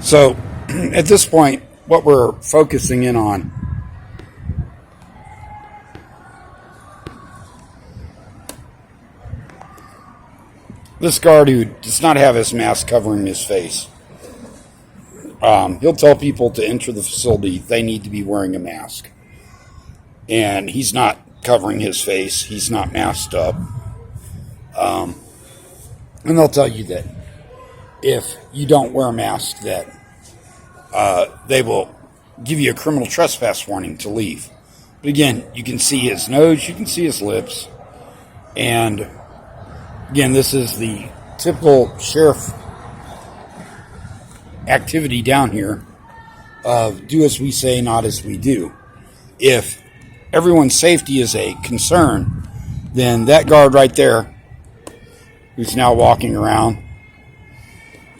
So at this point, what we're focusing in on this guard who does not have his mask covering his face. He'll tell people to enter the facility they need to be wearing a mask. And he's not covering his face. He's not masked up. And they'll tell you that if you don't wear a mask, that they will give you a criminal trespass warning to leave. But again, you can see his nose, you can see his lips. And again, this is the typical sheriff activity down here of do as we say, not as we do. If everyone's safety is a concern, then that guard right there, who's now walking around,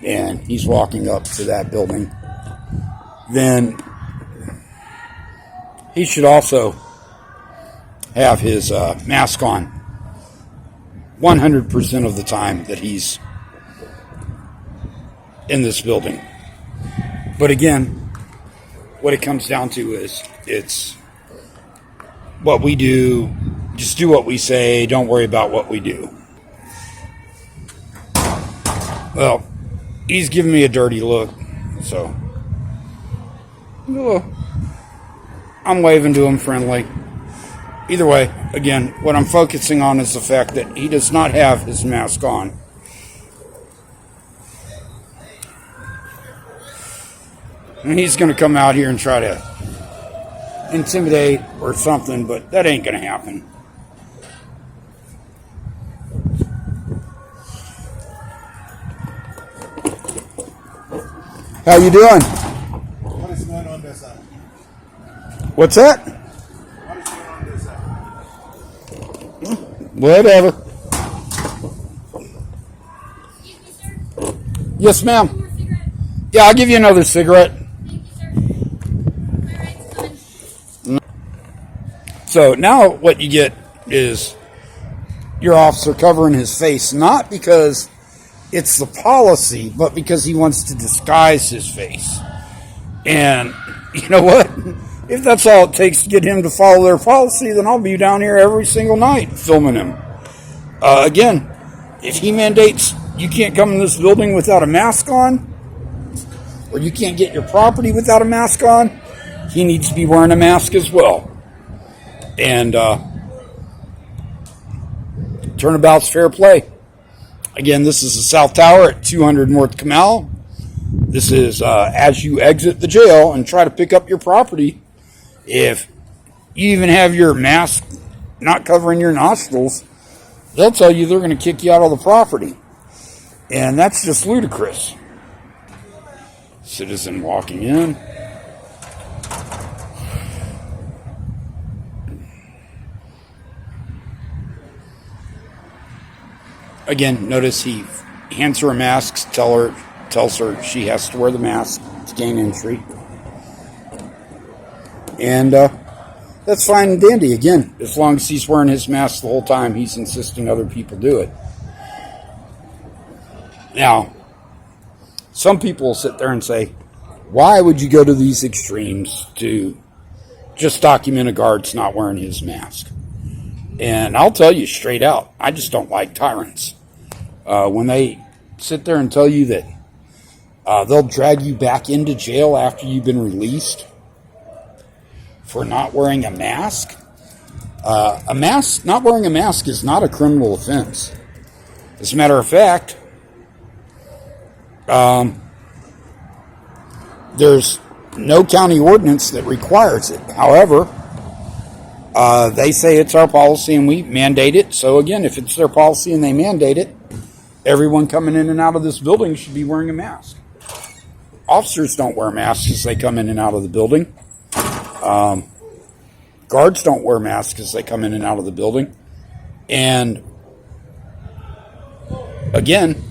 and he's walking up to that building, then he should also have his mask on 100% of the time that he's in this building. But again, what it comes down to is it's what we do. Just do what we say. Don't worry about what we do. Well, he's giving me a dirty look, so I'm waving to him friendly. Either way, again, what I'm focusing on is the fact that he does not have his mask on. And he's going to come out here and try to intimidate or something, but that ain't going to happen. How you doing? What is going on, Bexar? What's that? What is going on, Bexar? Whatever. Yes, ma'am. Yeah, I'll give you another cigarette. So now what you get is your officer covering his face, not because it's the policy, but because he wants to disguise his face. And you know what? If that's all it takes to get him to follow their policy, then I'll be down here every single night filming him. Again, if he mandates you can't come in this building without a mask on, or you can't get your property without a mask on, he needs to be wearing a mask as well. And turnabout's fair play. Again, this is the South Tower at 200 North Canal. This is as you exit the jail and try to pick up your property. If you even have your mask not covering your nostrils, they'll tell you they're going to kick you out of the property. And that's just ludicrous. Citizen walking in. Again, notice he hands her a mask, tells her she has to wear the mask to gain entry. And that's fine and dandy. Again, as long as he's wearing his mask the whole time, he's insisting other people do it. Now, some people will sit there and say, why would you go to these extremes to just document a guard's not wearing his mask? And I'll tell you straight out, I just don't like tyrants. When they sit there and tell you that they'll drag you back into jail after you've been released for not wearing a mask. Not wearing a mask is not a criminal offense. As a matter of fact, there's no county ordinance that requires it. However, they say it's our policy and we mandate it. So again, if it's their policy and they mandate it, everyone coming in and out of this building should be wearing a mask. Officers don't wear masks as they come in and out of the building. Guards don't wear masks as they come in and out of the building. And again,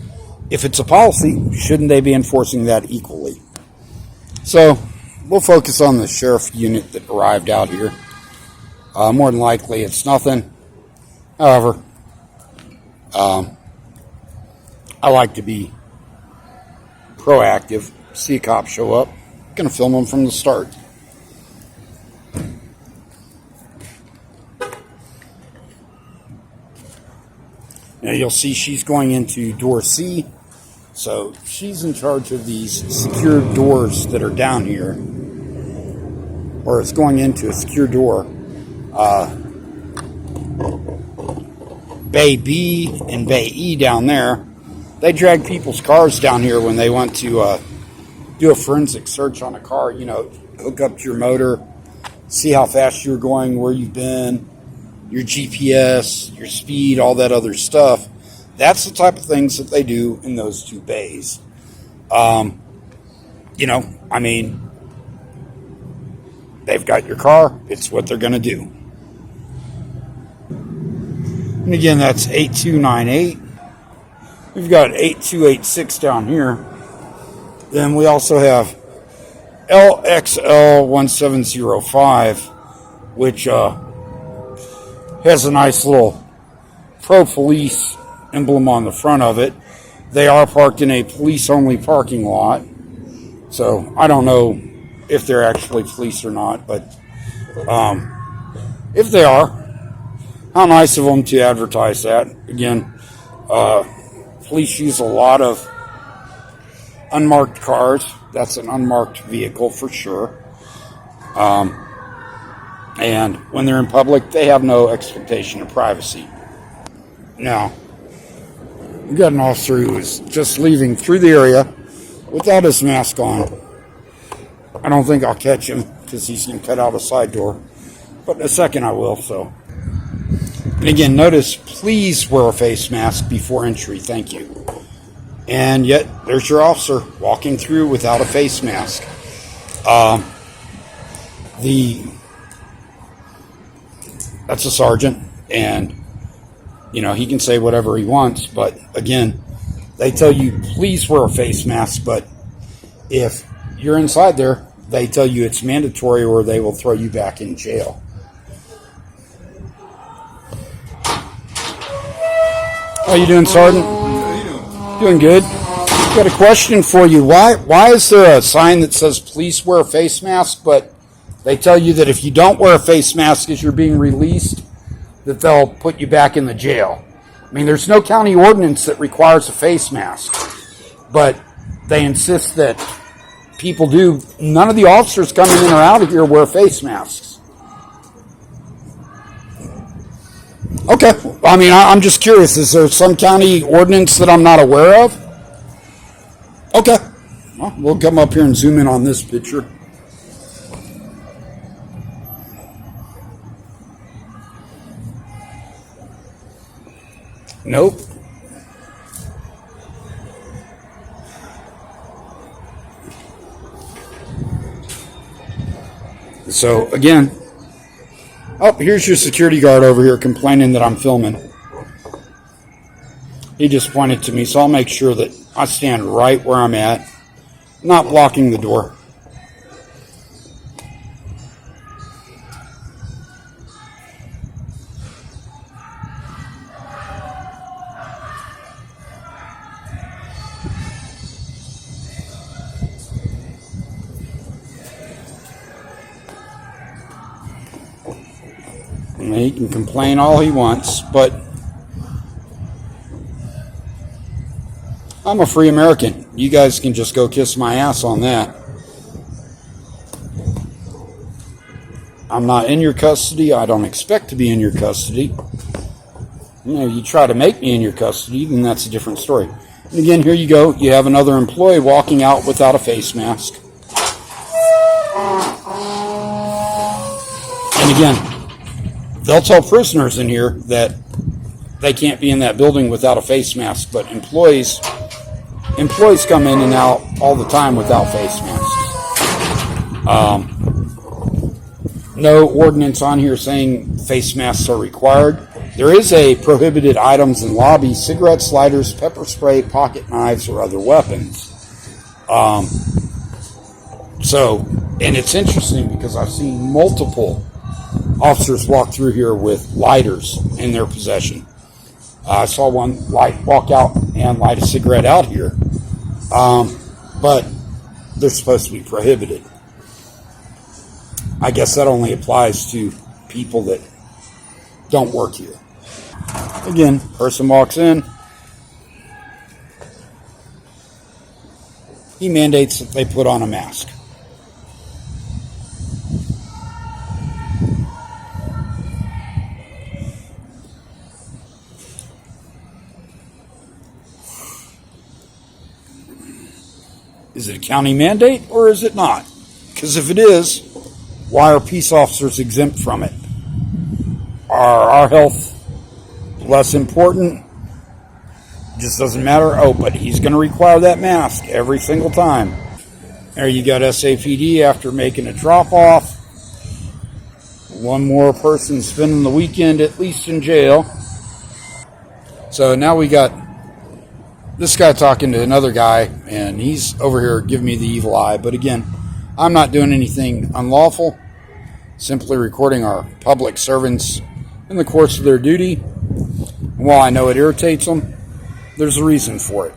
if it's a policy, shouldn't they be enforcing that equally? So we'll focus on the sheriff unit that arrived out here. More than likely, it's nothing. However, I like to be proactive. See a cop show up, gonna film them from the start. Now you'll see she's going into door C, so she's in charge of these secured doors that are down here, or it's going into a secure door. Bay B and Bay E down there, they drag people's cars down here when they want to do a forensic search on a car. You know, hook up to your motor, see how fast you're going, where you've been, your GPS, your speed, all that other stuff. That's the type of things that they do in those two bays. You know, I mean, they've got your car. It's what they're going to do. And again, that's 8298. We've got 8286 down here. Then we also have LXL1705, which has a nice little pro police emblem on the front of it. They are parked in a police-only parking lot. So I don't know if they're actually police or not, but if they are, how nice of them to advertise that. Again, police use a lot of unmarked cars. That's an unmarked vehicle for sure. And when they're in public, they have no expectation of privacy. Now, we got an officer who is just leaving through the area without his mask on. I don't think I'll catch him because he's going to cut out a side door. But in a second I will, so. And again, notice, please wear a face mask before entry. Thank you. And yet, there's your officer walking through without a face mask. That's a sergeant, and, you know, he can say whatever he wants, but again, they tell you, please wear a face mask, but if you're inside there, they tell you it's mandatory or they will throw you back in jail. How you doing, Sergeant? How you doing? Doing good. Got a question for you. Why is there a sign that says please wear a face mask, but they tell you that if you don't wear a face mask as you're being released, that they'll put you back in the jail? I mean, there's no county ordinance that requires a face mask, but they insist that people do. None of the officers coming in or out of here wear face masks. Okay. I mean, I'm just curious. Is there some county ordinance that I'm not aware of? Okay. Well, we'll come up here and zoom in on this picture. Nope. So, again, oh, here's your security guard over here complaining that I'm filming. He just pointed to me, so I'll make sure that I stand right where I'm at, not blocking the door. And he can complain all he wants, but I'm a free American. You guys can just go kiss my ass on that. I'm not in your custody. I don't expect to be in your custody. You know, you try to make me in your custody, then that's a different story. And again, here you go. You have another employee walking out without a face mask. And again, they'll tell prisoners in here that they can't be in that building without a face mask, but employees come in and out all the time without face masks. No ordinance on here saying face masks are required. There is a prohibited items in lobby: cigarettes, lighters, pepper spray, pocket knives, or other weapons. And it's interesting because I've seen multiple officers walk through here with lighters in their possession. I saw one walk out and light a cigarette out here. but they're supposed to be prohibited. I guess that only applies to people that don't work here. Again, person walks in, he mandates that they put on a mask. Is it a county mandate or is it not? Because if it is, why are peace officers exempt from it? Are our health less important? Just doesn't matter. Oh, but he's going to require that mask every single time. There you got SAPD after making a drop off. One more person spending the weekend at least in jail. So now we got this guy talking to another guy, and he's over here giving me the evil eye. But again, I'm not doing anything unlawful. Simply recording our public servants in the course of their duty. While I know it irritates them, there's a reason for it.